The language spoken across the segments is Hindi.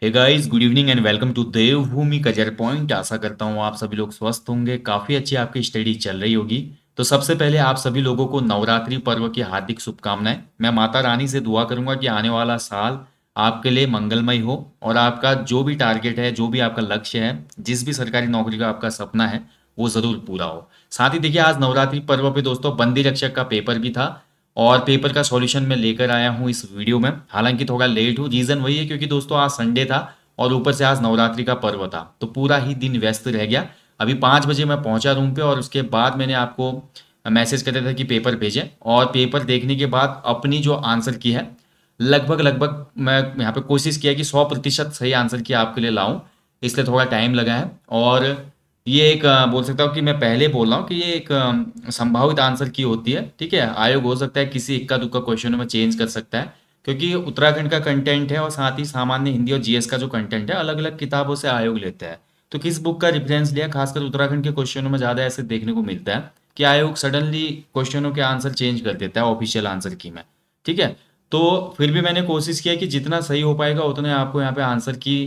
Hey guys, good evening and welcome to Devbhoomi career point. आशा करता हूँ आप सभी लोग स्वस्थ होंगे, काफ़ी अच्छी आपकी स्टडी चल रही होगी। तो सबसे पहले आप सभी लोगों को नवरात्रि पर्व की हार्दिक शुभकामनाएं। मैं माता रानी से दुआ करूंगा कि आने वाला साल आपके लिए मंगलमय हो और आपका जो भी टारगेट है, जो भी आपका लक्ष्य है, जिस भी सरकारी नौकरी का आपका सपना है, वो ज़रूर पूरा हो। साथ ही देखिए, आज नवरात्रि पर्व पे दोस्तों बंदी रक्षक का पेपर भी था और पेपर का सॉल्यूशन मैं लेकर आया हूँ इस वीडियो में। हालांकि थोड़ा लेट हूँ, रीज़न वही है क्योंकि दोस्तों आज संडे था और ऊपर से आज नवरात्रि का पर्व था, तो पूरा ही दिन व्यस्त रह गया। अभी 5 बजे मैं पहुंचा रूम पे और उसके बाद मैंने आपको मैसेज कर दिया था कि पेपर भेजें, और पेपर देखने के बाद अपनी जो आंसर की है, लगभग लगभग मैं यहाँ पे कोशिश किया कि 100% सही आंसर की आपके लिए लाऊं। इसलिए थोड़ा टाइम लगा है। और ये एक बोल सकता हूँ कि मैं पहले बोल रहा हूँ कि ये एक संभावित आंसर की होती है। ठीक है, आयोग हो सकता है किसी इक्का दुक्का क्वेश्चनों में चेंज कर सकता है, क्योंकि उत्तराखंड का कंटेंट है और साथ ही सामान्य हिंदी और जीएस का जो कंटेंट है, अलग अलग किताबों से आयोग लेता है। तो किस बुक का रेफरेंस लिया, खासकर उत्तराखंड के क्वेश्चनों में ज़्यादा ऐसे देखने को मिलता है कि आयोग सडनली क्वेश्चनों के आंसर चेंज कर देता है ऑफिशियल आंसर की में। ठीक है, तो फिर भी मैंने कोशिश किया कि जितना सही हो पाएगा उतने आपको यहाँ पे आंसर की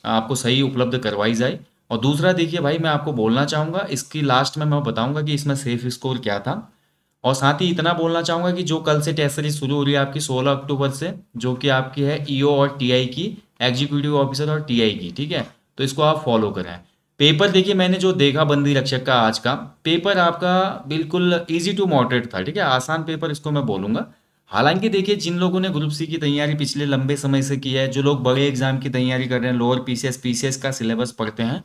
आपको सही उपलब्ध करवाई जाए। और दूसरा देखिए भाई, मैं आपको बोलना चाहूँगा, इसकी लास्ट में मैं बताऊँगा कि इसमें सेफ स्कोर क्या था। और साथ ही इतना बोलना चाहूँगा कि जो कल से टेस्ट सीरीज शुरू हो रही है आपकी 16 अक्टूबर से, जो कि आपकी है ईओ और टीआई की, एग्जीक्यूटिव ऑफिसर और टीआई की। ठीक है, तो इसको आप फॉलो करें। पेपर देखिए, मैंने जो देखा बंदी रक्षक का आज का पेपर आपका बिल्कुल इजी टू मॉडरेट था। ठीक है, आसान पेपर इसको मैं बोलूँगा। हालांकि देखिए, जिन लोगों ने ग्रुप सी की तैयारी पिछले लंबे समय से की है, जो लोग बड़े एग्जाम की तैयारी कर रहे हैं, लोअर पीसीएस पीसीएस का सिलेबस पढ़ते हैं,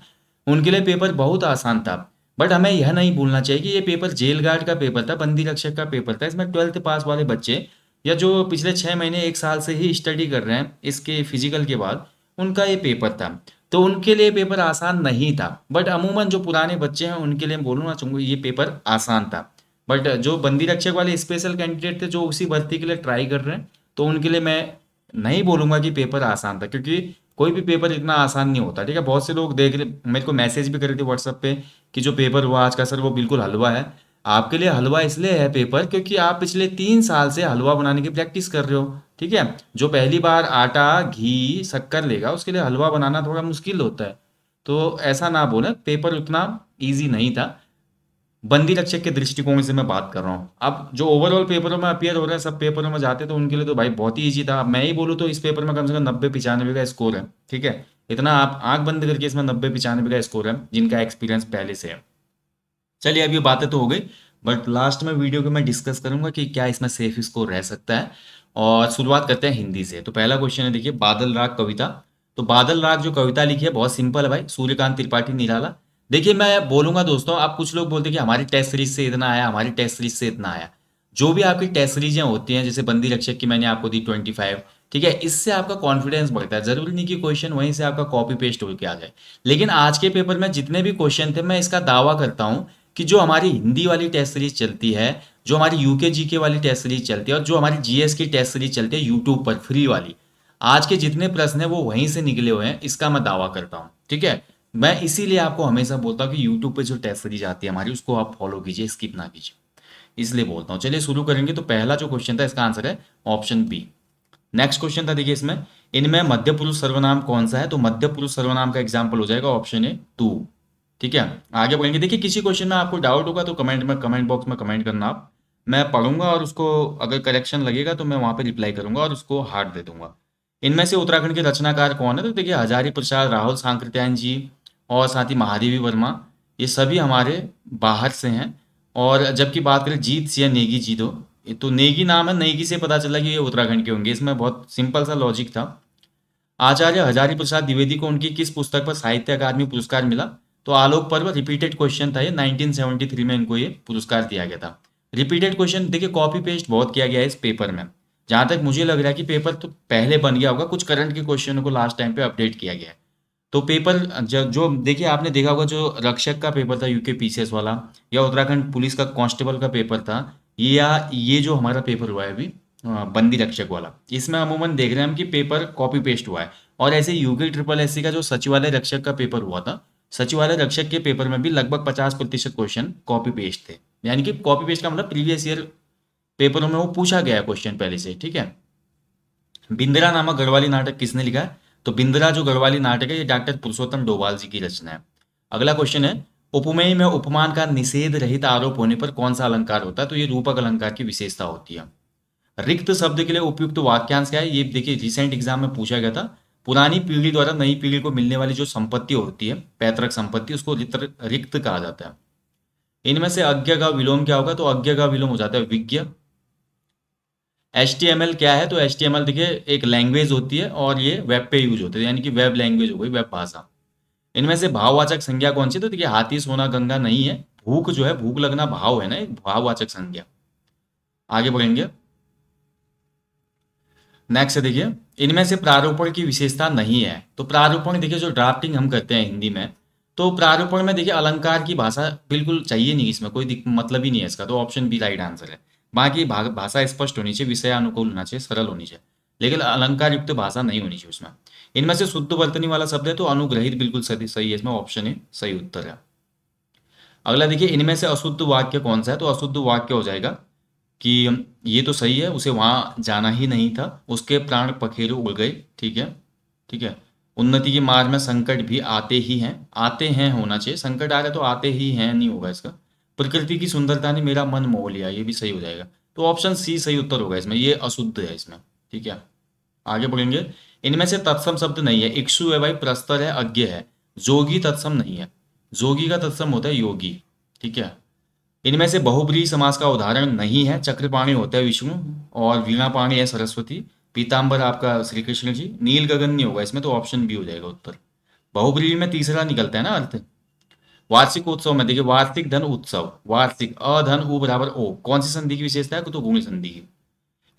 उनके लिए पेपर बहुत आसान था। बट हमें यह नहीं भूलना चाहिए कि ये पेपर जेल गार्ड का पेपर था, बंदी रक्षक का पेपर था। इसमें 12th पास वाले बच्चे या जो पिछले 6 महीने 1 साल से ही स्टडी कर रहे हैं इसके फिजिकल के बाद, उनका ये पेपर था। तो उनके लिए पेपर आसान नहीं था। बट अमूमन जो पुराने बच्चे हैं उनके लिए बोलूँगा चाहूँगा ये पेपर आसान था। बट जो बंदी रक्षक वाले स्पेशल कैंडिडेट थे जो उसी भर्ती के लिए ट्राई कर रहे हैं, तो उनके लिए मैं नहीं बोलूँगा कि पेपर आसान था, क्योंकि कोई भी पेपर इतना आसान नहीं होता। ठीक है, बहुत से लोग देख रहे, मेरे को मैसेज भी कर रहे थे व्हाट्सएप पे कि जो पेपर हुआ आज का सर वो बिल्कुल हलवा है। आपके लिए हलवा इसलिए है पेपर क्योंकि आप पिछले 3 साल से हलवा बनाने की प्रैक्टिस कर रहे हो। ठीक है, जो पहली बार आटा घी शक्कर लेगा उसके लिए हलवा बनाना थोड़ा मुश्किल होता है। तो ऐसा ना बोले, पेपर उतना ईजी नहीं था। बंदी रक्षक के दृष्टिकोण से मैं बात कर रहा हूँ। अब जो ओवरऑल पेपरों में अपियर हो रहे हैं, सब पेपरों में जाते तो उनके लिए तो भाई बहुत ही ईजी था। अब मैं ही बोलूँ तो इस पेपर में कम से कम 90-95 का स्कोर है। ठीक है, इतना आप आंख बंद करके इसमें 90-95 का स्कोर है जिनका एक्सपीरियंस पहले से है। चलिए, अब ये बातें तो हो गई, बट लास्ट में वीडियो के मैं डिस्कस करूंगा कि क्या इसमें सेफ स्कोर रह सकता है। और शुरुआत करते हैं हिंदी से। तो पहला क्वेश्चन है, देखिए, बादल राग कविता। तो बादल राग जो कविता लिखी है बहुत सिंपल है भाई, सूर्यकांत त्रिपाठी निराला। देखिए, मैं बोलूंगा दोस्तों, आप कुछ लोग बोलते हैं कि हमारी टेस्ट सीरीज से इतना आया, हमारी टेस्ट सीरीज से इतना आया। जो भी आपकी टेस्ट सीरीजें होती हैं, जैसे बंदी रक्षक की मैंने आपको दी 25, ठीक है, इससे आपका कॉन्फिडेंस बढ़ता है। जरूरी नहीं कि क्वेश्चन वहीं से आपका कॉपी पेस्ट होकर आ जाए। लेकिन आज के पेपर में जितने भी क्वेश्चन थे, मैं इसका दावा करता हूं कि जो हमारी हिंदी वाली टेस्ट सीरीज चलती है, जो हमारी यूके जीके वाली टेस्ट सीरीज चलती है, और जो हमारी जीएस की टेस्ट सीरीज चलती है यूट्यूब पर फ्री वाली, आज के जितने प्रश्न हैं वो वहीं से निकले हुए हैं, इसका मैं दावा करता हूँ। ठीक है, मैं इसीलिए आपको हमेशा बोलता हूँ कि यूट्यूब पे जो टेस्ट सीरीज आती है हमारी, उसको आप फॉलो कीजिए, स्किप ना कीजिए, इसलिए बोलता हूँ। चलिए शुरू करेंगे। तो पहला जो क्वेश्चन था इसका आंसर है ऑप्शन बी। नेक्स्ट क्वेश्चन था, देखिए इसमें, इनमें मध्य पुरुष सर्वनाम कौन सा है? तो मध्य पुरुष सर्वनाम का एग्जाम्पल हो जाएगा ऑप्शन ए टू। ठीक है, आगे बढ़ेंगे। देखिए, किसी क्वेश्चन में आपको डाउट होगा तो कमेंट बॉक्स में कमेंट करना आप, मैं पढ़ूंगा और उसको अगर करेक्शन लगेगा तो मैं वहां पे रिप्लाई करूंगा और उसको हार्ट दे दूंगा। इनमें से उत्तराखंड के रचनाकार कौन है? तो देखिए, हजारी प्रसाद, राहुल सांकृत्यायन जी और साथ ही महादेवी वर्मा, ये सभी हमारे बाहर से हैं। और जबकि बात करें जीत सिंह नेगी जी, तो नेगी नाम है, नेगी से पता चला कि ये उत्तराखंड के होंगे। इसमें बहुत सिंपल सा लॉजिक था। आचार्य हजारी प्रसाद द्विवेदी को उनकी किस पुस्तक पर साहित्य अकादमी पुरस्कार मिला? तो आलोक पर्व रिपीटेड क्वेश्चन था ये, 1973 में इनको ये पुरस्कार दिया गया था। रिपीटेड क्वेश्चन देखिए, कॉपी पेस्ट बहुत किया गया है इस पेपर में। जहां तक मुझे लग रहा है कि पेपर तो पहले बन गया होगा, कुछ करंट के क्वेश्चनों को लास्ट टाइम पे अपडेट किया गया है। तो पेपर जो देखिए, आपने देखा होगा जो रक्षक का पेपर था यूके पीसीएस वाला, या उत्तराखंड पुलिस का कांस्टेबल का पेपर था, या ये जो हमारा पेपर हुआ है अभी बंदी रक्षक वाला, इसमें अमूमन देख रहे हैं हम कि पेपर कॉपी पेस्ट हुआ है। और ऐसे यूके ट्रिपल एससी का जो सचिवालय रक्षक का पेपर हुआ था, सचिवालय रक्षक के पेपर में भी लगभग 50% क्वेश्चन कॉपी पेस्ट थे। यानी कि कॉपी पेस्ट का मतलब प्रीवियस ईयर पेपरों में वो पूछा गया क्वेश्चन पहले से। ठीक है, बिंद्रा नामक गढ़वाली नाटक किसने लिखा है? तो बिंद्रा जो गढ़वाली नाटक है ये डॉक्टर पुरुषोत्तम डोभाल जी की रचना है। अगला क्वेश्चन है, उपमेय में उपमान का निषेध रहित आरोप होने पर कौन सा अलंकार होता है? तो ये रूपक अलंकार की विशेषता होती है। रिक्त शब्द के लिए उपयुक्त वाक्यांश क्या है? ये देखिए रिसेंट एग्जाम में पूछा गया था। पुरानी पीढ़ी द्वारा नई पीढ़ी को मिलने वाली जो संपत्ति होती है, पैतृक संपत्ति, उसको रिक्त रिक्त कहा जाता है। इनमें से अज्ञ का विलोम क्या होगा? तो अज्ञ का विलोम हो जाता है विज्ञ। HTML क्या है? तो HTML देखिए एक लैंग्वेज होती है और ये वेब पे यूज होती है, यानी कि वेब लैंग्वेज हो गई, वेब भाषा। इनमें से भाववाचक संज्ञा कौन सी? तो देखिए हाथी सोना गंगा नहीं है। भूख जो है, भूख लगना भाव है ना, एक भाववाचक संज्ञा। आगे बढ़ेंगे। नेक्स्ट देखिए, इनमें से प्रारूपण की विशेषता नहीं है। तो प्रारूपण देखिए जो ड्राफ्टिंग हम करते हैं हिंदी में, तो प्रारूपण में देखिए अलंकार की भाषा बिल्कुल चाहिए नहीं, इसमें कोई मतलब ही नहीं है इसका, तो ऑप्शन बी राइट आंसर है। बाकी भाषा स्पष्ट होनी चाहिए, विषय अनुकूल होना चाहिए, सरल होनी चाहिए, लेकिन अलंकार युक्त भाषा नहीं होनी चाहिए उसमें। इनमें से शुद्ध वर्तनी वाला शब्द है तो अनुग्रहित बिल्कुल सही सही है, इसमें ऑप्शन ए सही उत्तर है। अगला देखिए, इनमें से अशुद्ध वाक्य कौन सा है? तो अशुद्ध वाक्य हो जाएगा कि ये तो सही है, उसे वहां जाना ही नहीं था, उसके प्राण पखेरु उड़ गए। ठीक है, ठीक है। उन्नति की मार्ग में संकट भी आते ही हैं, आते हैं होना चाहिए, संकट आ रहे तो आते ही हैं नहीं होगा इसका। प्रकृति की सुंदरता ने मेरा मन मोह लिया, ये भी सही हो जाएगा। तो ऑप्शन सी सही उत्तर होगा इसमें, ये अशुद्ध है इसमें। ठीक है, आगे बढ़ेंगे। इनमें से तत्सम शब्द नहीं है। इक्षु है भाई, प्रस्तर है, अज्ञ है। जोगी तत्सम नहीं है। जोगी का तत्सम होता है योगी। ठीक है। इनमें से बहुब्रीहि समास का उदाहरण नहीं है। चक्रपाणि होता है विष्णु और वीणापाणि है सरस्वती। पीताम्बर आपका श्री कृष्ण जी। नील गगन नहीं होगा इसमें, तो ऑप्शन बी हो जाएगा उत्तर। बहुब्रीहि में तीसरा निकलता है ना अर्थ। वार्षिक उत्सव में देखिए, वार्षिक धन उत्सव, वार्षिक अधन उ बराबर ओ, कौन सी संधि की विशेषता है? तो गुणी संधि की।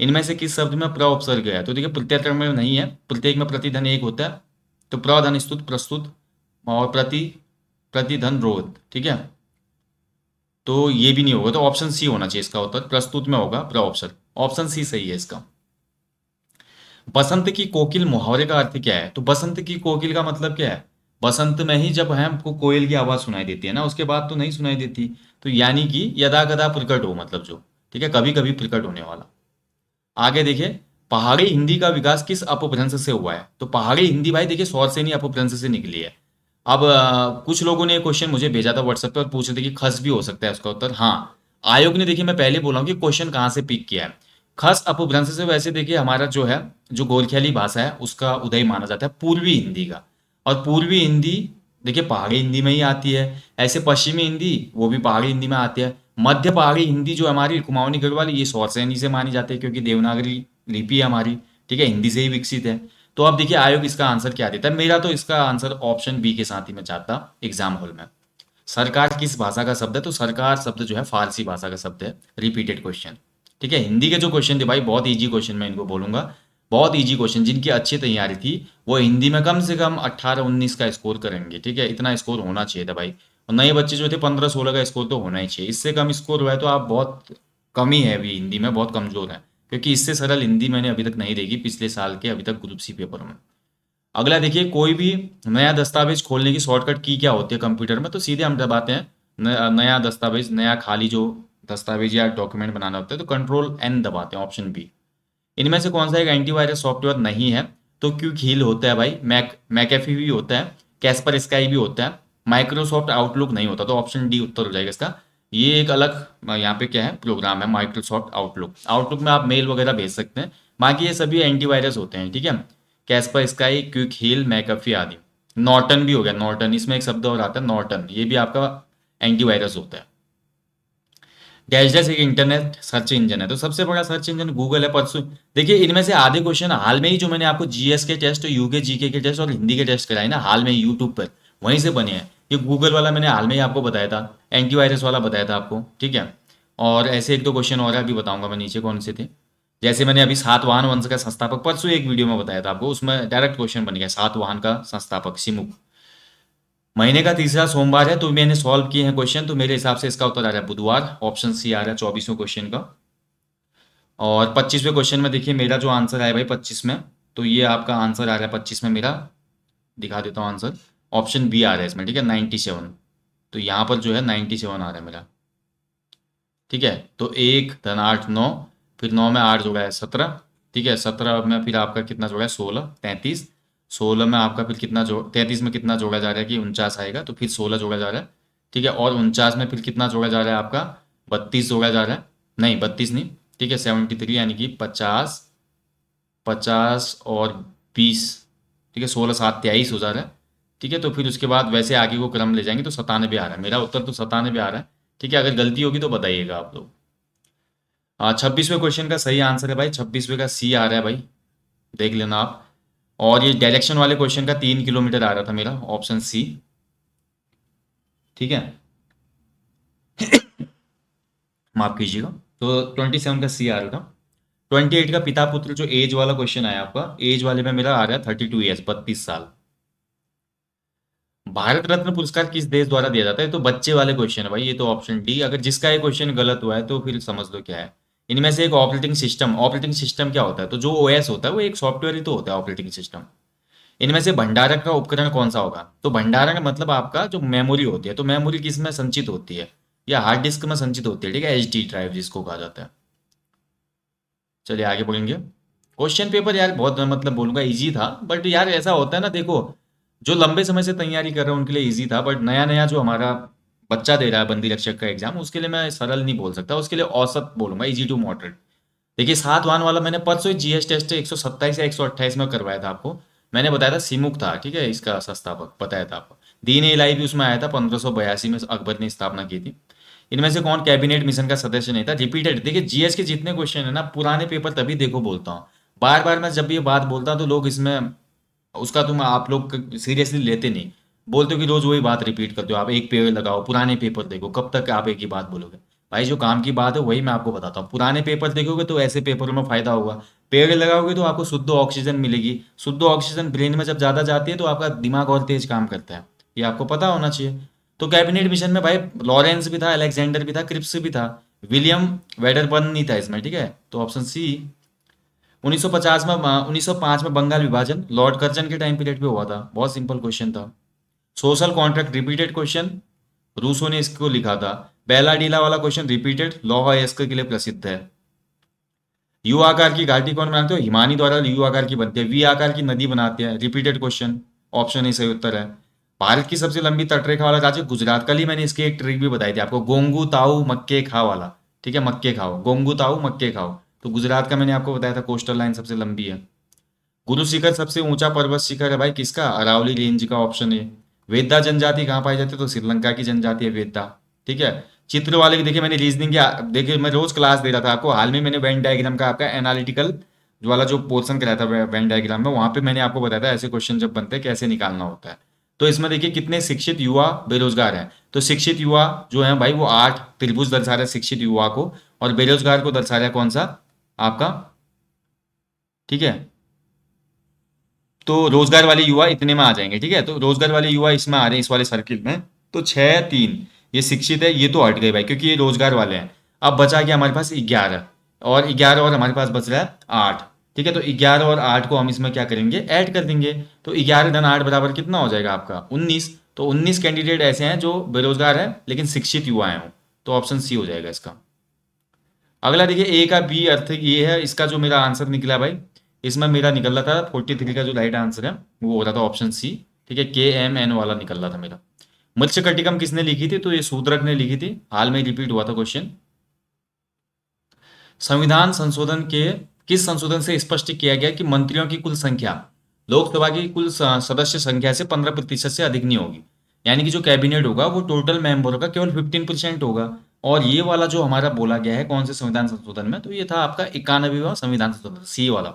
इनमें से किस शब्द में प्र उपसर्ग है? तो देखिए प्रत्यय में नहीं है, प्रत्येक में प्रतिधन एक होता है। तो प्रधन स्तुत प्रस्तुत और प्रतिधन रोध। ठीक है, तो ये भी नहीं होगा, तो ऑप्शन सी होना चाहिए इसका उत्तर, प्रस्तुत में होगा प्र ऑप्शन। ऑप्शन सी सही है इसका। बसंत की कोकिल मुहावरे का अर्थ क्या है? तो बसंत की कोकिल का मतलब क्या है? बसंत में ही जब है हमको कोयल की आवाज सुनाई देती है ना, उसके बाद तो नहीं सुनाई देती। तो यानी कि यदा कदा प्रकट हो, मतलब जो, ठीक है, कभी कभी प्रकट होने वाला। आगे देखिए, पहाड़ी हिंदी का विकास किस अपभ्रंश से हुआ है? तो पहाड़ी हिंदी भाई देखिए स्वर से नहीं अपभ्रंश से निकली है। अब कुछ लोगों ने ये क्वेश्चन मुझे भेजा था व्हाट्सएप पे और पूछे थे कि खस भी हो सकता है उसका उत्तर। हाँ, आयोग ने देखिए, मैं पहले बोला हूँ कि क्वेश्चन कहाँ से पिक किया है। खस अपभ्रंश से वैसे देखिए हमारा जो है, जो गोरखियाली भाषा है उसका उदय माना जाता है पूर्वी हिंदी का। और पूर्वी हिंदी देखिए पहाड़ी हिंदी में ही आती है। ऐसे पश्चिमी हिंदी वो भी पहाड़ी हिंदी में आती है। मध्य पहाड़ी हिंदी जो हमारी कुमाऊनी गढ़वाली, ये सौरसैनी से मानी जाती है क्योंकि देवनागरी लिपि है हमारी। ठीक है, हिंदी से ही विकसित है। तो अब देखिए आयोग इसका आंसर क्या देता है। मेरा तो इसका आंसर ऑप्शन बी के साथ ही मैं चाहता एग्जाम हॉल में। सरकार किस भाषा का शब्द है? तो सरकार शब्द जो है फारसी भाषा का शब्द है। Repeated question. ठीक है, हिंदी के जो क्वेश्चन थे भाई बहुत इजी क्वेश्चन मैं इनको बोलूंगा, बहुत इजी क्वेश्चन। जिनकी अच्छी तैयारी थी वो हिंदी में कम से कम 18-19 का स्कोर करेंगे। ठीक है, इतना स्कोर होना चाहिए था भाई। और नए बच्चे जो थे 15-16 का स्कोर तो होना ही चाहिए। इससे कम स्कोर हुआ है तो आप बहुत कम ही है, अभी हिंदी में बहुत कमजोर है, क्योंकि इससे सरल हिंदी मैंने अभी तक नहीं देखी पिछले साल के अभी तक ग्रुप सी पेपर में। अगला देखिए, कोई भी नया दस्तावेज खोलने की शॉर्टकट की क्या होती है कंप्यूटर में? तो सीधे हम दबाते हैं नया दस्तावेज, नया खाली जो दस्तावेज या डॉक्यूमेंट बनाना होता है तो कंट्रोल एन दबाते हैं, ऑप्शन बी। इनमें से कौन सा एक एंटीवायरस सॉफ्टवेयर नहीं है? तो क्विक हील होता है भाई, मैकेफी भी होता है, कैस्पर स्काई भी होता है, माइक्रोसॉफ्ट आउटलुक नहीं होता, तो ऑप्शन डी उत्तर हो जाएगा इसका। ये एक अलग यहाँ पे क्या है प्रोग्राम है माइक्रोसॉफ्ट आउटलुक। आउटलुक में आप मेल वगैरह भेज सकते हैं। बाकी ये सभी एंटीवायरस होते हैं। ठीक है, Kaspersky, quick heal, McAfee आदि। नॉर्टन भी हो गया, नॉर्टन, इसमें एक शब्द और आता है नॉर्टन, ये भी आपका एंटीवायरस होता है। डैश डैश एक इंटरनेट सर्च इंजन है। तो सबसे बड़ा सर्च इंजन गूगल है। परसों देखिए, इनमें से आधे क्वेश्चन हाल में ही जो मैंने आपको जीएस के टेस्ट, यूके जीके के टेस्ट और हिंदी के टेस्ट कराए ना हाल में यूट्यूब पर, वहीं से बने हैं। ये गूगल वाला मैंने हाल में ही आपको बताया था, एंटीवायरस वाला बताया था आपको। ठीक है, और ऐसे एक दो क्वेश्चन और अभी बताऊंगा मैं नीचे कौन से थे। जैसे मैंने अभी सातवाहन वंश का संस्थापक परसों एक वीडियो में बताया था आपको, उसमें डायरेक्ट क्वेश्चन बन गया, सातवाहन का संस्थापक सिमुक। महीने का तीसरा सोमवार है, तो मैंने सॉल्व किए हैं क्वेश्चन, तो मेरे हिसाब से इसका उत्तर आ रहा है बुधवार, ऑप्शन सी आ रहा है 24वें क्वेश्चन का। और 25वें क्वेश्चन में देखिए मेरा जो आंसर आया भाई 25 में, तो ये आपका आंसर आ रहा है 25 में मेरा, दिखा देता हूँ आंसर। ऑप्शन बी आ रहा है इसमें। ठीक है, 97। तो यहाँ पर जो है 97 आ रहा है मेरा। ठीक है, तो 1 धन 8 9, फिर 9 में 8 जोड़ा है 17। ठीक है, 17 में फिर आपका कितना जोड़ा है 16, 33। 16 में आपका फिर कितना 33 में कितना जोड़ा जा रहा है कि 49 आएगा, तो फिर 16 जोड़ा जा रहा है। ठीक है, और 49 में फिर कितना जोड़ा जा रहा है आपका, 32 जोड़ा जा रहा है, नहीं 32 नहीं, ठीक है 73 यानी कि 50, 50 और 20, ठीक है 16 7 23 हो जा रहा है। ठीक है, तो फिर उसके बाद वैसे आगे को क्रम ले जाएंगे तो 97 आ रहा है, मेरा उत्तर तो 97 आ रहा है। ठीक है, अगर गलती होगी तो बताइएगा आप लोग। 26वें क्वेश्चन का सही आंसर है भाई, 26वें का सी आ रहा है भाई, देख लेना आप। और ये डायरेक्शन वाले क्वेश्चन का 3 किलोमीटर आ रहा था मेरा, ऑप्शन सी। ठीक है, माफ कीजिएगा। तो 27 का सी आ रहा था। 28 का पिता पुत्र जो एज वाला क्वेश्चन आया आपका, एज वाले में मेरा आ रहा है 32 ईयर्स, 32 साल। भारत रत्न पुरस्कार किस देश द्वारा दिया जाता है, तो बच्चे वाले क्वेश्चन है भाई, ये तो ऑप्शन डी। अगर जिसका ये क्वेश्चन गलत हुआ है तो फिर समझ लो क्या है। इनमें से एक ऑपरेटिंग सिस्टम, ऑपरेटिंग सिस्टम क्या होता है, तो जो ओएस होता है वो एक सॉफ्टवेयर ही तो होता है ऑपरेटिंग सिस्टम। इनमें से भंडारक का उपकरण कौन सा होगा, तो भंडारण मतलब आपका जो मेमोरी होती है, तो मेमोरी किस में संचित होती है, या हार्ड डिस्क में संचित होती है, ठीक है, एचडी ड्राइव जिसको कहा जाता है। चलिए आगे बढ़ेंगे। क्वेश्चन पेपर यार बहुत मतलब बोलूंगा इजी था, बट यार ऐसा होता है ना, देखो जो लंबे समय से तैयारी कर रहे हैं उनके लिए इजी था, बट नया नया जो हमारा बच्चा दे रहा है बंदी रक्षक का एग्जाम, उसके लिए मैं सरल नहीं बोल सकता, उसके लिए औसत बोलूंगा, इजी टू मॉडरेट। देखिए 7 वान वाला मैंने परसों जीएस टेस्ट 127 या 128 में करवाया था आपको। मैंने बताया था सिमुक था, ठीक है, इसका संस्थापक बताया था आपको। दीन इलाही भी उसमें आया था, 1582 में अकबर ने स्थापना की थी। इनमें से कौन कैबिनेट मिशन का सदस्य नहीं था, रिपीटेड। देखिए जीएस के जितने क्वेश्चन है ना पुराने पेपर, तभी देखो बोलता हूँ, बार बार मैं जब ये बात बोलता हूँ तो लोग इसमें उसका तुम आप लोग सीरियसली लेते नहीं, बोलते हो कि रोज वही बात रिपीट करते हो आप, एक पेड़ लगाओ पुराने पेपर देखो, कब तक आप एक ही बात बोलोगे। भाई जो काम की बात है वही मैं आपको बताता हूँ, पुराने पेपर देखोगे तो ऐसे पेपरों में फायदा होगा। पेड़ लगाओगे तो आपको शुद्ध ऑक्सीजन मिलेगी, शुद्ध ऑक्सीजन ब्रेन में जब ज़्यादा जाती है तो आपका दिमाग और तेज काम करता है, ये आपको पता होना चाहिए। तो कैबिनेट मिशन में भाई लॉरेंस भी था, अलेक्जेंडर भी था, क्रिप्स भी था, विलियम वेडरबर्न नहीं था इसमें, ठीक है, तो ऑप्शन सी। 1950 में 1905 में बंगाल विभाजन लॉर्ड कर्जन के टाइम पीरियड पे हुआ था, बहुत सिंपल क्वेश्चन था। Social contract repeated question, Rousseau ने इसको लिखा था। बेला डीला वाला क्वेश्चन रिपीटेड, लौह अयस्क के लिए प्रसिद्ध है। यू आकार की घाटी कौन बनाते हो, हिमानी द्वारा यू आकार की बनती है। वी आकार की नदी बनाते हैं, रिपीटेड क्वेश्चन, ऑप्शन ही सही उत्तर है। भारत की सबसे लंबी तटरेखा वाला राज्य गुजरात, कल ही मैंने इसकी एक ट्रिक भी बताई थी आपको, गोंगू ताऊ मक्के खा वाला। ठीक है, मक्के खाओ, गोंगू ताऊ मक्के खाओ, तो गुजरात का मैंने आपको बताया था, कोस्टल लाइन सबसे लंबी है। गुरु शिखर सबसे ऊंचा पर्वत शिखर है भाई किसका, अरावली रेंज का, ऑप्शन है। वेदा जनजाति कहाँ पाई जाती है, तो श्रीलंका की जनजाति है वेदा। ठीक है, चित्र वाले की देखिए मैंने रीजनिंग किया, देखिए मैं रोज क्लास दे रहा था आपको, हाल में मैंने वेन डायग्राम का आपका एनालिटिकल वाला जो पोर्सन कराया था वेन डायग्राम में, वहां पे मैंने आपको बताया था ऐसे क्वेश्चन जब बनते हैं कैसे निकालना होता है। तो इसमें देखिए कितने शिक्षित युवा बेरोजगार हैं, तो शिक्षित युवा जो है भाई वो 8 त्रिभुज दर्शा रहा है शिक्षित युवा को, और बेरोजगार को दर्शा रहा है कौन सा आपका, ठीक है, तो रोजगार वाले युवा इतने में आ जाएंगे। ठीक है, तो रोजगार वाले युवा इसमें आ रहे हैं इस वाले सर्किल में, तो 6 3 ये शिक्षित है, ये तो हट गए भाई क्योंकि ये रोजगार वाले हैं। अब बचा गया हमारे पास 11, और 11 और हमारे पास बच रहा है 8। ठीक है, तो 11 और 8 को हम इसमें क्या करेंगे, ऐड कर देंगे, तो 11 धन 8 बराबर कितना हो जाएगा आपका 19। तो 19 कैंडिडेट ऐसे हैं जो बेरोजगार हैं लेकिन शिक्षित युवा हैं, तो ऑप्शन सी हो जाएगा इसका। अगला देखिए ए का बी अर्थ ये है, इसका जो मेरा आंसर निकला भाई, इसमें मेरा निकल रहा था 43 का जो राइट आंसर है वो हो रहा था ऑप्शन सी। ठीक है, KMN वाला निकल रहा था मेरा। मत्स्यकटिकम किसने लिखी थी, तो ये शूद्रक ने लिखी थी, हाल में रिपीट हुआ था क्वेश्चन। संविधान संशोधन के किस संशोधन से स्पष्ट किया गया कि मंत्रियों की कुल संख्या लोकसभा की कुल सदस्य संख्या से 15% से अधिक नहीं होगी, यानी कि जो कैबिनेट होगा वो टोटल मेंबरों का केवल 15% होगा। और ये वाला जो हमारा बोला गया है कौन से संविधान संशोधन में, तो ये था आपका 91वां संविधान संशोधन, सी वाला।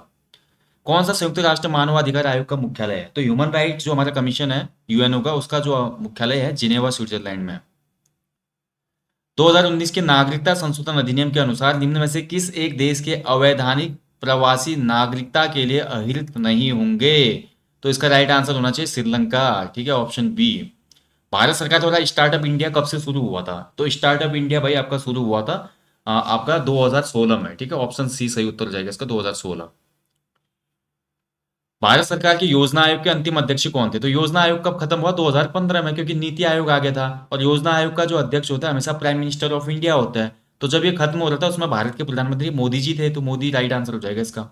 कौन सा संयुक्त राष्ट्र मानवाधिकार आयोग का मुख्यालय है, तो ह्यूमन राइट जो हमारा कमीशन है यूएनओ का, उसका जो मुख्यालय है जिनेवा स्विट्जरलैंड में। 2019 के नागरिकता संशोधन अधिनियम के अनुसार निम्न में से किस एक देश के अवैधानिक प्रवासी नागरिकता के लिए अहरित नहीं होंगे, तो इसका राइट आंसर होना चाहिए श्रीलंका। ठीक है, ऑप्शन बी। भारत सरकार द्वारा स्टार्टअप इंडिया कब से शुरू हुआ था, तो स्टार्टअप इंडिया भाई आपका शुरू हुआ था आपका 2016 में। ठीक है, ऑप्शन सी सही उत्तर हो जाएगा इसका, 2016। भारत सरकार के योजना आयोग के अंतिम अध्यक्ष कौन थे, तो योजना आयोग कब खत्म हुआ, 2015 में, क्योंकि नीति आयोग आ गया था, और योजना आयोग का जो अध्यक्ष होता है हमेशा प्राइम मिनिस्टर ऑफ इंडिया होता है। तो जब ये खत्म हो रहा था उसमें भारत के प्रधानमंत्री मोदी जी थे, तो मोदी राइट आंसर हो जाएगा इसका।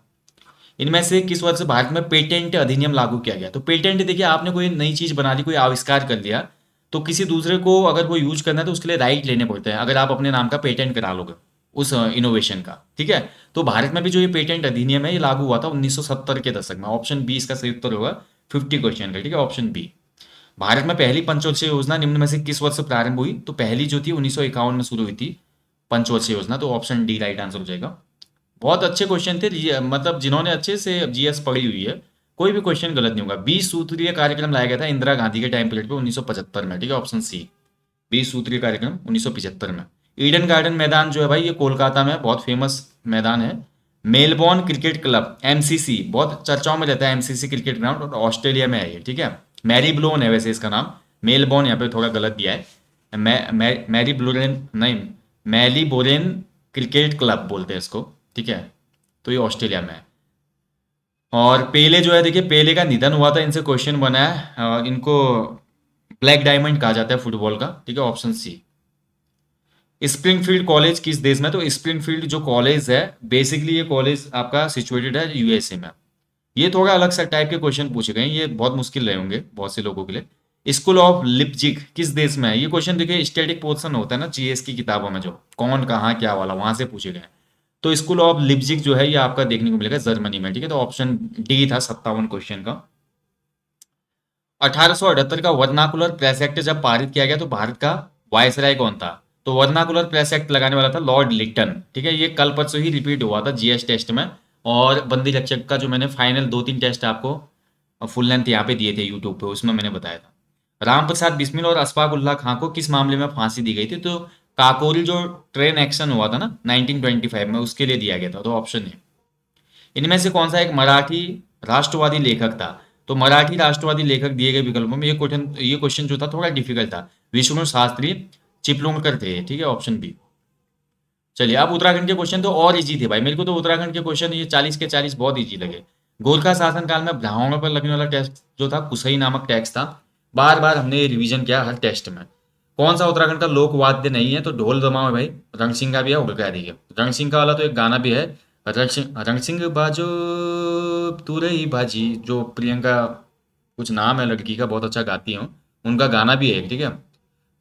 इनमें से किस वर्ष भारत में पेटेंट अधिनियम लागू किया गया? तो पेटेंट देखिए, आपने कोई नई चीज बना दी, कोई आविष्कार कर लिया, तो किसी दूसरे को अगर वो यूज करना है तो उसके लिए राइट लेने पड़ते हैं, अगर आप अपने नाम का पेटेंट करा लोगे उस इनोवेशन का, ठीक है। तो भारत में भी जो ये पेटेंट अधिनियम है ये लागू हुआ था 1970 के दशक में। ऑप्शन बी इसका सही उत्तर होगा 50 क्वेश्चन का, ठीक है, ऑप्शन बी। भारत में पहली पंचवर्षीय योजना निम्न में से किस वर्ष प्रारंभ हुई? तो पहली जो थी 1951 में शुरू हुई थी पंचवर्षीय योजना, तो ऑप्शन डी राइट आंसर हो जाएगा। बहुत अच्छे क्वेश्चन थे, मतलब जिन्होंने अच्छे से जीएस पढ़ी हुई है, कोई भी क्वेश्चन गलत नहीं होगा। 20 सूत्रीय कार्यक्रम लाया गया था इंदिरा गांधी के टाइम पीरियड पे 1975 में, ठीक है, ऑप्शन सी। 20 सूत्रीय कार्यक्रम 1975 में। ईडन गार्डन मैदान जो है भाई, ये कोलकाता में बहुत फेमस मैदान है। मेलबोर्न क्रिकेट क्लब एमसीसी बहुत चर्चाओं में रहता है, एमसीसी क्रिकेट ग्राउंड, और ऑस्ट्रेलिया में है ये, ठीक है। मैरी ब्लोन है वैसे इसका नाम, मेलबोर्न यहाँ पे थोड़ा गलत दिया है। मैरी ब्लोरेन नहीं, मैली बोरेन क्रिकेट क्लब बोलते हैं इसको, ठीक है। तो ये ऑस्ट्रेलिया में है। और पेले जो है, देखिए पेले का निधन हुआ था, इनसे क्वेश्चन बना है, इनको ब्लैक डायमंड कहा जाता है फुटबॉल का, ठीक है, ऑप्शन सी। स्प्रिंगफील्ड कॉलेज किस देश में? तो स्प्रिंगफील्ड जो कॉलेज है, बेसिकली ये कॉलेज आपका सिचुएटेड है यूएसए में। ये थोड़ा अलग सा टाइप के क्वेश्चन पूछे गए हैं, ये बहुत मुश्किल रहे होंगे बहुत से लोगों के लिए। स्कूल ऑफ लिपजिग किस देश में है? ये क्वेश्चन देखिए स्टैटिक पोर्शन होता है ना जीएस की किताबों में, जो कौन कहाँ क्या वाला वहां से पूछे गए हैं। तो स्कूल ऑफ लिपजिग जो है ये आपका देखने को मिलेगा जर्मनी में, ठीक है। तो ऑप्शन डी था 57 क्वेश्चन का। 1878 का वर्नाकुलर प्रेस एक्ट जब पारित किया गया तो भारत का वायसराय कौन था? तो वर्नाकुलर प्रेस एक्ट लगाने वाला था लॉर्ड लिटन, ठीक है। ये कल परसों ही रिपीट हुआ था जीएस टेस्ट में। और बंदी रक्षक का जो मैंने फाइनल 2-3 टेस्ट आपको फुल लेंथ यहाँ पे दिए थे यूट्यूब पे, उसमें मैंने बताया था। राम प्रसाद बिस्मिल और अशफाक उल्लाह खां को किस मामले में फांसी दी गई थी? तो काकोरी जो ट्रेन एक्शन हुआ था ना 1925 में, उसके लिए दिया गया था, तो ऑप्शन है। इनमें से कौन सा एक मराठी राष्ट्रवादी लेखक था? तो मराठी राष्ट्रवादी लेखक दिए गए विकल्पों में ये क्वेश्चन जो था थोड़ा डिफिकल्ट था। विष्णु शास्त्री चिपलूणकर थे, ठीक है, ऑप्शन बी। चलिए अब उत्तराखंड के क्वेश्चन तो और इजी थे भाई, मेरे को तो उत्तराखंड के क्वेश्चन ये 40 के 40 बहुत इजी लगे। गोरखा शासन काल में ब्राह्मणों पर लगने वाला टैक्स जो था कुसई नामक टैक्स था। बार बार हमने ये रिवीजन किया हर टेस्ट में। कौन सा उत्तराखंड का लोक वाद्य नहीं है? तो ढोल दमाओ है भाई, रणसिंगा भी है, उड़का दी है। रणसिंगा वाला तो एक गाना भी है, रणसिंह बाजो तुरई बाजी, जो प्रियंका कुछ नाम है लड़की का, बहुत अच्छा गाती हूँ, उनका गाना भी है, ठीक है।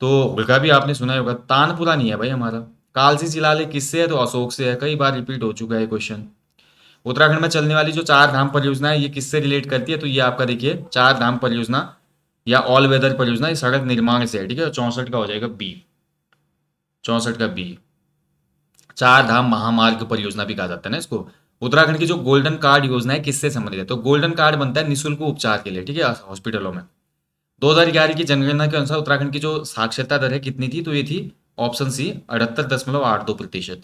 तो उल्का भी आपने सुना ही होगा। तानपुरा नहीं है भाई हमारा। कालसी शिलालेख किससे है? तो अशोक से है, कई बार रिपीट हो चुका है क्वेश्चन। उत्तराखंड में चलने वाली जो चार धाम परियोजना है ये किससे रिलेट करती है? तो ये आपका देखिए चार धाम परियोजना या ऑल वेदर परियोजना ये सड़क निर्माण से है, ठीक है। 64 का हो जाएगा बी, 64 का बी। चार धाम महामार्ग परियोजना भी कहा जाता है ना इसको। उत्तराखंड की जो गोल्डन कार्ड योजना है किससे संबंधित है? तो गोल्डन कार्ड बनता है निःशुल्क उपचार के लिए, ठीक है, हॉस्पिटलों में। 2011 की जनगणना के अनुसार उत्तराखंड की जो साक्षरता दर है कितनी थी? तो ये थी ऑप्शन सी 78.82%।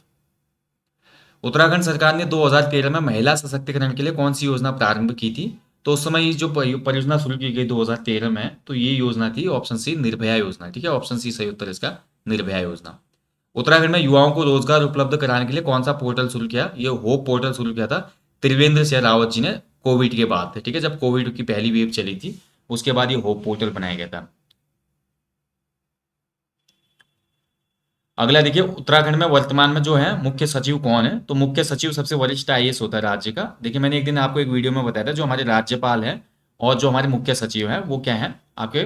उत्तराखंड सरकार ने 2013 में महिला सशक्तिकरण के लिए कौन सी योजना प्रारंभ की थी? तो उस समय ये जो परियोजना शुरू की गई 2013 में, तो ये योजना थी ऑप्शन सी निर्भया योजना, ठीक है, ऑप्शन सी सही उत्तर इसका, निर्भया योजना। उत्तराखंड में युवाओं को रोजगार उपलब्ध कराने के लिए कौन सा पोर्टल शुरू किया? ये होप पोर्टल शुरू किया था त्रिवेंद्र सिंह रावत जी ने कोविड के बाद, ठीक है, जब कोविड की पहली वेव चली थी उसके बाद ये होप पोर्टल बनाया गया था। अगला देखिए, उत्तराखंड में वर्तमान में जो है मुख्य सचिव कौन है? तो मुख्य सचिव सबसे वरिष्ठ आईएएस होता है राज्य का। देखिए मैंने एक दिन आपको एक वीडियो में बताया था, जो हमारे राज्यपाल है और जो हमारे मुख्य सचिव है वो क्या है आपके,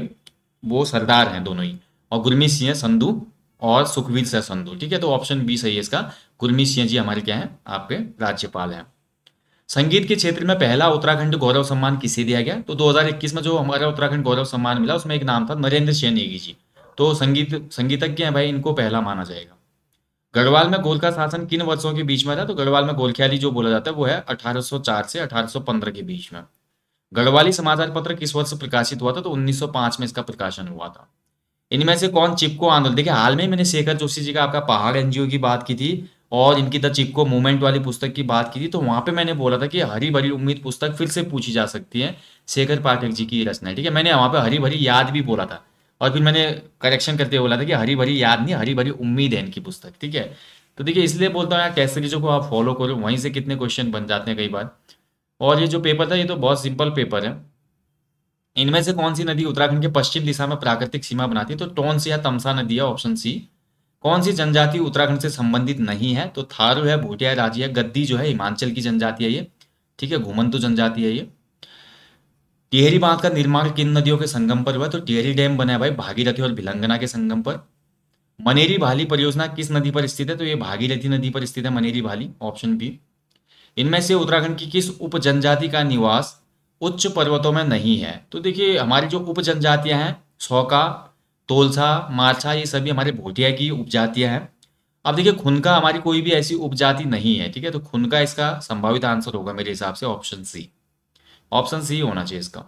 वो सरदार हैं दोनों ही। और गुरमीत सिंह संधू और सुखवीर सिंह संधू, ठीक है। तो ऑप्शन बी सही है इसका, गुरमीत सिंह जी हमारे क्या है आपके राज्यपाल हैं। संगीत के क्षेत्र में पहला उत्तराखंड गौरव सम्मान किसे दिया गया? तो 2021 में जो हमारा उत्तराखंड गौरव सम्मान मिला उसमें एक नाम था नरेंद्र सिंह नेगी जी। तो संगीतज्ञ हैं भाई, इनको पहला माना जाएगा। गढ़वाल में गोरखा शासन किन वर्षों के बीच में था? तो गढ़वाल में गोरखियाली जो बोला जाता है वो है 1804 से 1815 के बीच में। गढ़वाली समाचार पत्र किस वर्ष प्रकाशित हुआ था? तो 1905 में इसका प्रकाशन हुआ था। इनमें से कौन चिपको आंदोलन, देखिए हाल में ही मैंने शेखर जोशी जी का आपका पहाड़ एनजीओ की बात की थी और इनकी द चिपको मूवमेंट वाली पुस्तक की बात की थी, तो वहां पे मैंने बोला था कि हरी भरी उम्मीद पुस्तक फिर से पूछी जा सकती है, शेखर पाठक जी की रचना है, ठीक है। मैंने वहां पे हरी भरी याद भी बोला था और फिर मैंने करेक्शन करते हुए बोला था कि हरी भरी याद नहीं, हरी भरी उम्मीद है इनकी पुस्तक, ठीक है। तो देखिए इसलिए बोलता हूँ यार, टेस्ट सीरीजों को आप फॉलो करो, वहीं से कितने क्वेश्चन बन जाते हैं कई बार। और ये जो पेपर था ये तो बहुत सिंपल पेपर है। इनमें से कौन सी नदी उत्तराखंड के पश्चिम दिशा में प्राकृतिक सीमा बनाती है? तो टोंस या तमसा नदी है, ऑप्शन सी। कौन सी जनजाति उत्तराखंड से संबंधित नहीं है? तो थारू है, भूटिया राजी है, गद्दी जो है हिमाचल की जनजाति है ये, ठीक है, घुमंतु जनजाति है ये। टिहरी बांध का निर्माण किन नदियों के संगम पर हुआ? तो टिहरी डैम बना है भाई भागीरथी और भिलंगना के संगम पर। मनेरी भाली परियोजना किस नदी पर स्थित है? तो ये भागीरथी नदी पर स्थित है मनेरी भाली, ऑप्शन बी। इनमें से उत्तराखंड की किस उप जनजाति का निवास उच्च पर्वतों में नहीं है? तो देखिए हमारी जो उप जनजातियां हैं, सौका, तोलसा, मारछा, ये सभी हमारे भोटिया की उपजातियां हैं। अब देखिए खुनका हमारी कोई भी ऐसी उपजाति नहीं है, ठीक है, तो खुनका इसका संभावित आंसर होगा मेरे हिसाब से ऑप्शन सी। ऑप्शन सी होना चाहिए इसका।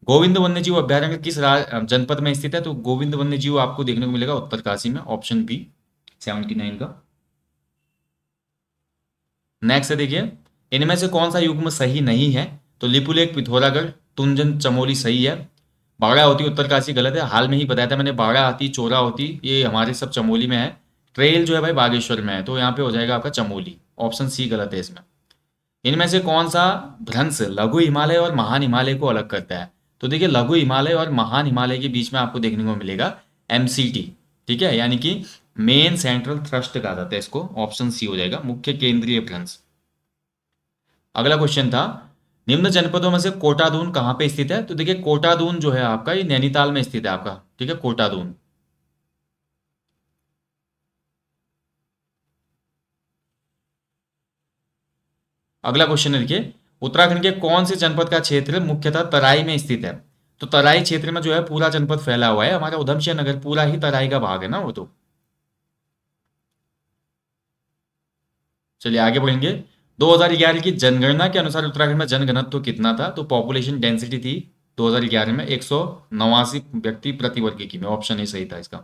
गोविंद वन्यजीव अभयारण्य किस जनपद में स्थित है? तो गोविंद वन्यजीव आपको देखने को मिलेगा उत्तरकाशी में, ऑप्शन बी 79 का। नेक्स्ट देखिए, इनमें से कौन सा युग्म सही नहीं है? तो लिपुलेख, पिथौरागढ़, तुंजन, चमोली सही है। बाड़ा होती उत्तरकाशी गलत है, हाल में ही बताया था मैंने, बाड़ा हाथी, चोरा होती ये हमारे सब चमोली में है। ट्रेल जो है भाई बागेश्वर में है, तो यहाँ पे हो जाएगा आपका चमोली, ऑप्शन सी गलत है इसमें। इनमें से कौन सा भ्रंश लघु हिमालय और महान हिमालय को अलग करता है? तो देखिए लघु हिमालय और महान हिमालय के बीच में आपको देखने को मिलेगा एमसीटी, ठीक है, यानी कि मेन सेंट्रल थ्रस्ट कहा जाता है इसको, ऑप्शन सी हो जाएगा, मुख्य केंद्रीय भ्रंश। अगला क्वेश्चन था, निम्न जनपदों में से कोटादून कहाँ पे स्थित है? तो देखिए कोटादून जो है आपका ये नैनीताल में स्थित है आपका, ठीक है, कोटादून। अगला क्वेश्चन है देखिए, उत्तराखंड के कौन से जनपद का क्षेत्र मुख्यतः तराई में स्थित है? तो तराई क्षेत्र में जो है पूरा जनपद फैला हुआ है, हमारा उधमसिंह नगर पूरा ही तराई का भाग है ना वो तो। चलिए आगे बढ़ेंगे। 2011 की जनगणना के अनुसार उत्तराखंड में जनघनत्व कितना था? तो पॉपुलेशन डेंसिटी थी 2011 में 189 व्यक्ति प्रति वर्ग की में, ऑप्शन ए सही था इसका।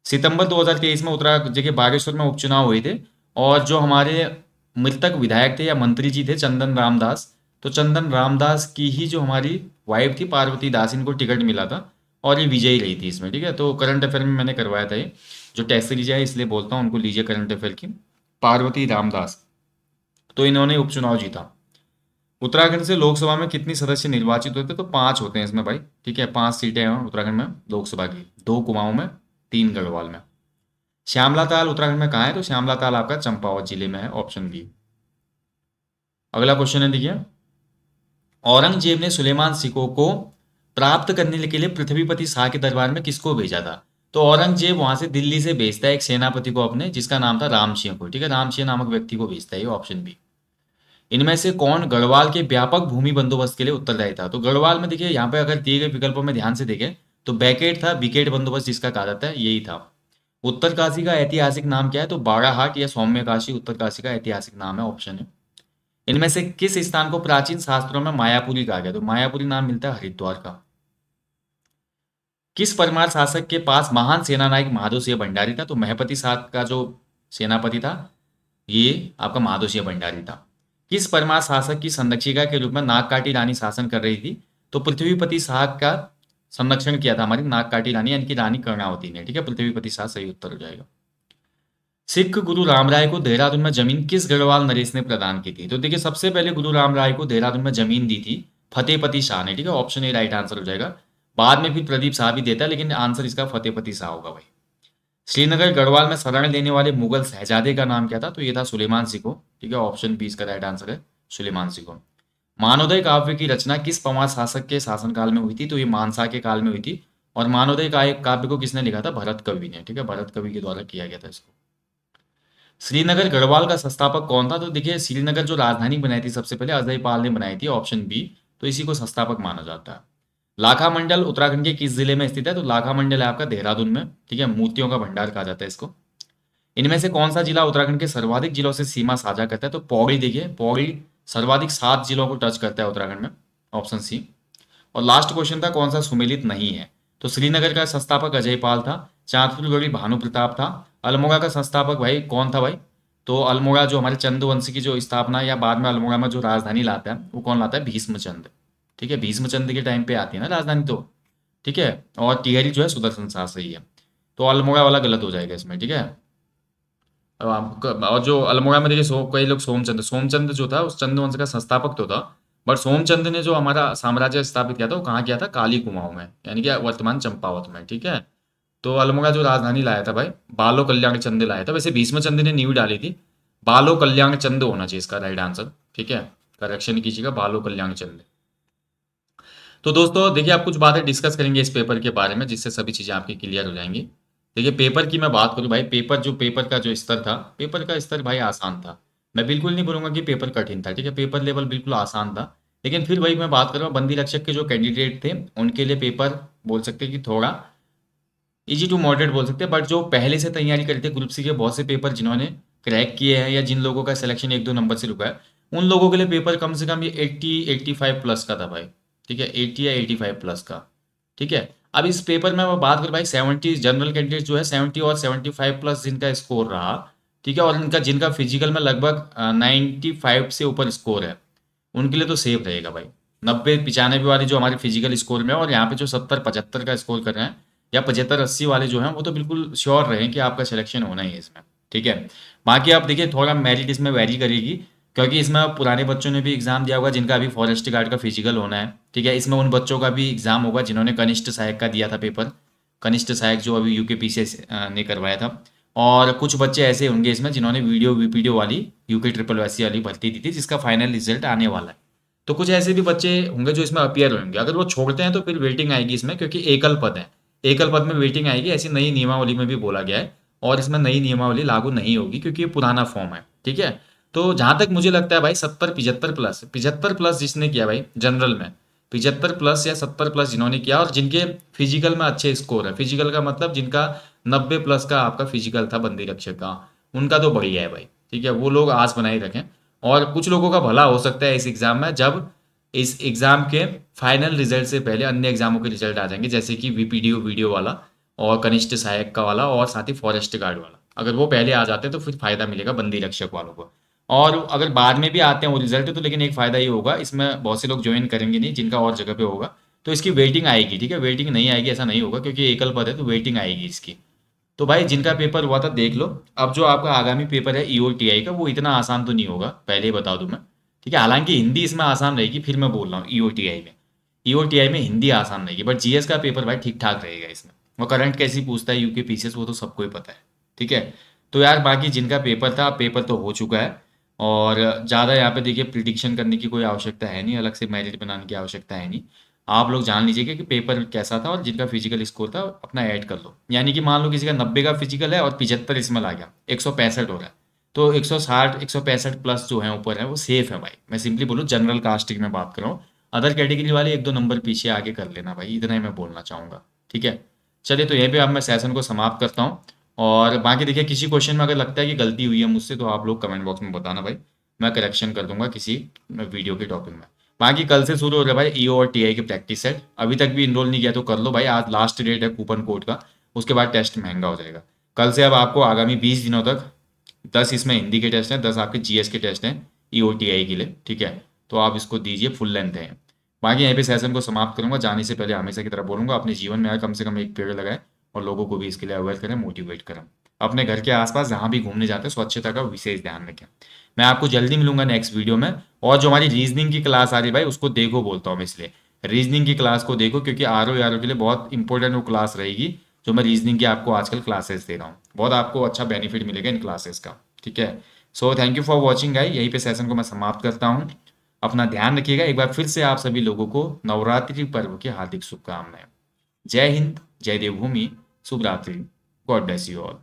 सितंबर 2023 में उत्तराखंड देखिए बागेश्वर में उपचुनाव हुए थे, और जो हमारे मृतक विधायक थे या मंत्री जी थे चंदन रामदास, तो चंदन रामदास की ही जो हमारी वाइफ थी पार्वती दास, इनको टिकट मिला था और ये विजयी रही थी इसमें, ठीक है। तो करंट अफेयर में मैंने करवाया था ये, जो टेस्ट सीरीज है इसलिए बोलता हूँ उनको लीजिए करंट अफेयर की। पार्वती रामदास, तो इन्होंने उपचुनाव जीता। उत्तराखंड से लोकसभा में कितनी सदस्य निर्वाचित होते? तो 5 होते हैं इसमें भाई, ठीक है, 5 सीटें हैं उत्तराखंड में लोकसभा की, 2 कुमाऊं में, 3 गढ़वाल में। श्यामला ताल उत्तराखंड में कहाँ है? तो श्यामला ताल आपका चंपावत जिले में है, ऑप्शन बी। अगला क्वेश्चन है देखिए, औरंगजेब ने सुलेमान सिकों को प्राप्त करने के लिए पृथ्वीपति शाह के दरबार में किसको भेजा था? तो औरंगजेब वहां से दिल्ली से भेजता है एक सेनापति को अपने, जिसका नाम था राम सिंह को, ठीक है, राम सिंह नामक व्यक्ति को भेजता है ये, ऑप्शन बी। इनमें से कौन गढ़वाल के व्यापक भूमि बंदोबस्त के लिए उत्तरदायी था? तो गढ़वाल में देखिए यहाँ पे अगर दिए गए विकल्पों में ध्यान से देखें तो बैकेट था, विकेट बंदोबस्त जिसका कहा जाता है यही था। उत्तरकाशी का ऐतिहासिक नाम क्या है? तो बाड़ाहाट या सौम्यकाशी उत्तरकाशी का ऐतिहासिक नाम है, ऑप्शन है। इनमें से किस स्थान को प्राचीन शास्त्रों में मायापुरी कहा गया? तो मायापुरी नाम मिलता है हरिद्वार का। किस परमार शासक के पास महान सेनानायक महादो सिंह भंडारी था? तो महपति सात का जो सेनापति था ये आपका महादो सिंह भंडारी था। किस परमार शासक की संरक्षिका के रूप में नागकाटी रानी शासन कर रही थी? तो पृथ्वीपति शाह का संरक्षण किया था हमारी नागकाटी रानी, यानी कि रानी कर्णावती ने, ठीक है, पृथ्वीपति शाह सही उत्तर हो जाएगा। सिख गुरु रामराय को देहरादून में जमीन किस गढ़वाल नरेश ने प्रदान की थी? तो देखिए सबसे पहले गुरु रामराय को देहरादून में जमीन दी थी फतेहपति शाह ने, ठीक है, ऑप्शन ए राइट आंसर हो जाएगा। बाद में फिर प्रदीप शाह भी देता है, लेकिन आंसर इसका फतेहपति शाह होगा भाई। श्रीनगर गढ़वाल में शरण लेने वाले मुगल शहजादे का नाम क्या था? तो ये था सुलेमान सिको, ठीक है, ऑप्शन बी इसका राइट आंसर है, सुलेमान सिको। मानोदय काव्य की रचना किस पंवार शासक के शासनकाल में हुई थी? तो ये मानसा के काल में हुई थी, और मानोदय काव्य को किसने लिखा था? भरत कवि ने, ठीक है, भरत कवि के द्वारा किया गया था इसको। श्रीनगर गढ़वाल का संस्थापक कौन था? तो देखिए श्रीनगर जो राजधानी बनाई थी सबसे पहले अजय पाल ने बनाई थी, ऑप्शन बी, तो इसी को संस्थापक माना जाता है। लाखा मंडल उत्तराखंड के किस जिले में स्थित है? तो लाखा मंडल है आपका देहरादून में, ठीक है, मोतियों का भंडार कहा जाता है इसको। इनमें से कौन सा जिला उत्तराखंड के सर्वाधिक जिलों से सीमा साझा करता है? तो पौड़ी, देखिए पौड़ी सर्वाधिक 7 जिलों को टच करता है उत्तराखंड में, ऑप्शन सी। और लास्ट क्वेश्चन था कौन सा सुमेलित नहीं है? तो श्रीनगर का संस्थापक अजय पाल था, चांदपुरगढ़ी भानु प्रताप था, अल्मोड़ा का संस्थापक भाई कौन था भाई? तो अल्मोड़ा जो हमारे चंद्रवंश की जो स्थापना या बाद में अल्मोड़ा में जो राजधानी लाता है वो कौन लाता है? भीष्मचंद, ठीक है, भीष्मचंद के टाइम पे आती है ना राजधानी तो, ठीक है। और टिहरी जो है सुदर्शन शाह सही है, तो अल्मोड़ा वाला गलत हो जाएगा इसमें, ठीक है। और जो अल्मोड़ा में देखिए कई लोग सोमचंद, सोमचंद जो था उस चंद्रवंश का संस्थापक तो था, बट सोमचंद ने जो हमारा साम्राज्य स्थापित किया था वो कहाँ किया था? काली कुमाऊं में, यानी कि वर्तमान चंपावत में, ठीक है। तो अल्मोड़ा जो राजधानी लाया था भाई बालो कल्याण चंद लाया था, वैसे भीष्मचंद ने नींव डाली थी, बालो कल्याण चंद होना चाहिए इसका राइट आंसर, ठीक है। करेक्शन कीजिएगा, बालो कल्याण चंद। तो दोस्तों देखिए, आप कुछ बातें डिस्कस करेंगे इस पेपर के बारे में, जिससे सभी चीज़ें आपकी क्लियर हो जाएंगी। देखिए, पेपर की मैं बात करूँ भाई, पेपर का जो स्तर था, पेपर का स्तर भाई आसान था। मैं बिल्कुल नहीं बोलूंगा कि पेपर कठिन था, ठीक है, पेपर लेवल बिल्कुल आसान था। लेकिन फिर वही मैं बात कर रहा हूँ, बंदी रक्षक के जो कैंडिडेट थे उनके लिए पेपर बोल सकते हैं कि थोड़ा इजी टू मॉडरेट बोल सकते हैं। बट जो पहले से तैयारी करते ग्रुप सी के बहुत से पेपर जिन्होंने क्रैक किए हैं, या जिन लोगों का सिलेक्शन एक दो नंबर से रुका है, उन लोगों के लिए पेपर कम से कम ये 80-85 प्लस का था भाई। ठीक है, 80 या 85 प्लस का। ठीक है, अब इस पेपर में मैं बात कर भाई, 70 जनरल कैंडिडेट जो है 70 और 75 प्लस जिनका स्कोर रहा, ठीक है, और इनका जिनका फिजिकल में लगभग 95 से ऊपर स्कोर है, उनके लिए तो सेफ रहेगा भाई। 90-95 वाले जो हमारे फिजिकल स्कोर में है, और यहाँ पे जो 70-75 का स्कोर कर रहे हैं, या 75-80 वाले जो हैं, वो तो बिल्कुल श्योर रहें कि आपका सिलेक्शन होना ही है इसमें। ठीक है, बाकी आप देखिए थोड़ा मेरिट इसमें वेरी करेगी, क्योंकि इसमें पुराने बच्चों ने भी एग्जाम दिया होगा जिनका अभी फॉरेस्ट गार्ड का फिजिकल होना है। ठीक है, इसमें उन बच्चों का भी एग्जाम होगा जिन्होंने कनिष्ठ सहायक का दिया था पेपर, कनिष्ठ सहायक जो अभी यूके ने करवाया था। और कुछ बच्चे ऐसे होंगे इसमें जिन्होंने वीडियो वीपीडियो वाली यूके ट्रिपल वैसी वाली भर्ती दी थी, जिसका फाइनल रिजल्ट आने वाला है। तो कुछ ऐसे भी बच्चे होंगे जो इसमें अपियर होंगे। अगर वो छोड़ते हैं तो फिर वेटिंग आएगी इसमें, क्योंकि एकल पद है, एकल पद में वेटिंग आएगी, ऐसी नई नियमावली में भी बोला गया है। और इसमें नई नियमावली लागू नहीं होगी क्योंकि ये पुराना फॉर्म है। ठीक है, तो जहां तक मुझे लगता है भाई, 70-75 प्लस जिसने किया भाई जनरल में, 75 प्लस या 70 प्लस जिन्होंने किया, और जिनके फिजिकल में अच्छे स्कोर है, फिजिकल का मतलब जिनका 90 प्लस का आपका फिजिकल था बंदी रक्षक का, उनका तो बढ़िया है भाई। ठीक है, वो लोग आस बनाए रखें। और कुछ लोगों का भला हो सकता है इस एग्जाम में, जब इस एग्जाम के फाइनल रिजल्ट से पहले अन्य एग्जामों के रिजल्ट आ जाएंगे, जैसे कि वीपीडीओ वीडियो वाला, और कनिष्ठ सहायक का वाला, और साथ ही फॉरेस्ट गार्ड वाला। अगर वो पहले आ जाते हैं तो फिर फायदा मिलेगा बंदी रक्षक वालों को। और अगर बाद में भी आते हैं वो रिजल्ट, तो लेकिन एक फायदा ये होगा, इसमें बहुत से लोग ज्वाइन करेंगे नहीं जिनका और जगह पे होगा, तो इसकी वेटिंग आएगी। ठीक है, वेटिंग नहीं आएगी ऐसा नहीं होगा, क्योंकि एकल पद है तो वेटिंग आएगी इसकी। तो भाई जिनका पेपर हुआ था देख लो। अब जो आपका आगामी पेपर है ईओटीआई का, वो इतना आसान तो नहीं होगा, पहले ही बता दूं मैं। ठीक है, हालांकि हिंदी इसमें आसान रहेगी, फिर मैं बोल रहा हूँ ईओटीआई में, ईओटीआई में हिंदी आसान रहेगी, बट जीएस का पेपर भाई ठीक ठाक रहेगा इसमें। वो करंट कैसी पूछता है यूके पीसीएस, वो तो सबको ही पता है। ठीक है, तो यार बाकी जिनका पेपर था, पेपर तो हो चुका है। और ज़्यादा यहाँ पे देखिए प्रिडिक्शन करने की कोई आवश्यकता है नहीं, अलग से मेरिट बनाने की आवश्यकता है नहीं। आप लोग जान लीजिएगा कि पेपर कैसा था, और जिनका फिजिकल स्कोर था अपना ऐड कर लो। यानी कि मान लो किसी का 90 का फिजिकल है और 75 इसमें ला गया, 165 हो रहा है, तो 160 165 प्लस जो है ऊपर है वो सेफ है भाई। मैं सिंपली बोलूँ, जनरल कास्ट की मैं बात कर रहा हूँ। अदर कैटेगरी वाले एक दो नंबर पीछे आगे कर लेना भाई, इतना ही मैं बोलना चाहूँगा। ठीक है, चलिए तो यहीं पे अब मैं सेशन को समाप्त करता हूँ। और बाकी देखिए, किसी क्वेश्चन में अगर लगता है कि गलती हुई है मुझसे, तो आप लोग कमेंट बॉक्स में बताना भाई, मैं करेक्शन कर दूंगा किसी वीडियो के टॉपिक में। बाकी कल से शुरू हो रहा है भाई ईओ और टीआई की प्रैक्टिस सेट। अभी तक भी इनरोल नहीं किया तो कर लो भाई, आज लास्ट डेट है कूपन कोड का, उसके बाद टेस्ट महंगा हो जाएगा। कल से अब आपको आगामी 20 दिनों तक 10 इसमें हिंदी के टेस्ट हैं, 10 आपके जीएस के टेस्ट हैं ईओ टीआई के लिए। ठीक है, तो आप इसको दीजिए, फुल लेंथ है। बाकी यहीं पे सेशन को समाप्त करूंगा। जाने से पहले हमेशा की तरह बोलूंगा, अपने जीवन में कम से कम एक पेड़ लगाएं, और लोगों को भी इसके लिए अवेयर करें, मोटिवेट करें। अपने घर के आसपास जहाँ भी घूमने जाते हैं स्वच्छता का विशेष ध्यान रखें। मैं आपको जल्दी मिलूंगा नेक्स्ट वीडियो में। और जो हमारी रीजनिंग की क्लास आ रही है भाई, उसको देखो बोलता हूँ मैं इसलिए, रीजनिंग की क्लास को देखो, क्योंकि आर ओ के लिए बहुत इंपॉर्टेंट वो क्लास रहेगी, जो मैं रीजनिंग की आपको आजकल क्लासेस दे रहा हूँ। बहुत आपको अच्छा बेनिफिट मिलेगा इन क्लासेस का। ठीक है, so thank you for watching guys, यहीं पे सेशन को मैं समाप्त करता हूँ। अपना ध्यान रखिएगा। एक बार फिर से आप सभी लोगों को नवरात्रि पर्व की हार्दिक शुभकामनाएं। जय हिंद, जय देवभूमि, शुभ रात्रि, गॉड ब्लेस यू ऑल।